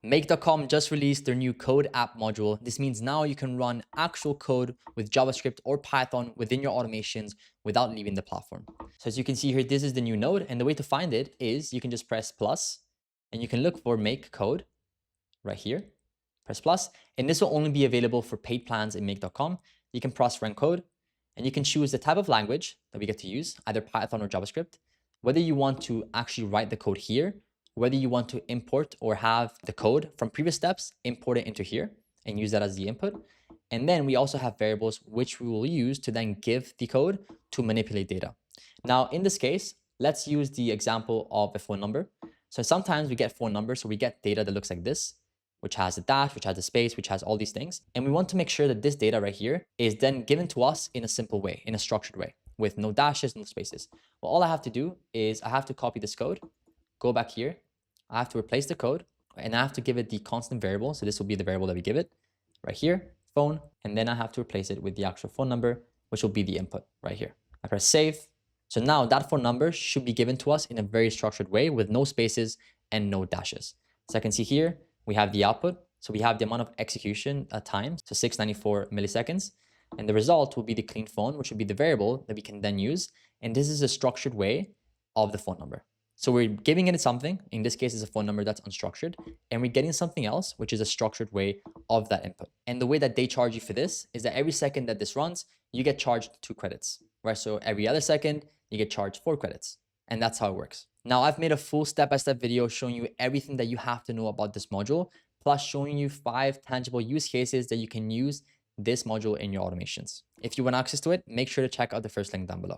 Make.com just released their new code app module. This means now you can run actual code with JavaScript or Python within your automations without leaving the platform. So as you can see here, this is the new node. And the way to find it is you can just press plus and you can look for make code right here. Press plus, and this will only be available for paid plans in make.com. You can press run code and you can choose the type of language that we get to use, either Python or JavaScript, whether you want to actually write the code here, whether you want to import or have the code from previous steps, import it into here and use that as the input. And then we also have variables which we will use to then give the code to manipulate data. Now, in this case, let's use the example of a phone number. So sometimes we get phone numbers, so we get data that looks like this, which has a dash, which has a space, which has all these things. And we want to make sure that this data right here is then given to us in a simple way, in a structured way, with no dashes, no spaces. Well, all I have to do is I have to copy this code, go back here, I have to replace the code, and I have to give it the constant variable. So this will be the variable that we give it right here, phone, and then I have to replace it with the actual phone number, which will be the input right here. I press save. So now that phone number should be given to us in a very structured way with no spaces and no dashes. So I can see here, we have the output. So we have the amount of execution time, so 694 milliseconds. And the result will be the clean phone, which would be the variable that we can then use. And this is a structured way of the phone number. So we're giving it something, in this case, is a phone number that's unstructured, and we're getting something else, which is a structured way of that input. And the way that they charge you for this is that every second that this runs, you get charged 2 credits, right? So every other second, you get charged 4 credits. And that's how it works. Now, I've made a full step-by-step video showing you everything that you have to know about this module, plus showing you 5 tangible use cases that you can use this module in your automations. If you want access to it, make sure to check out the first link down below.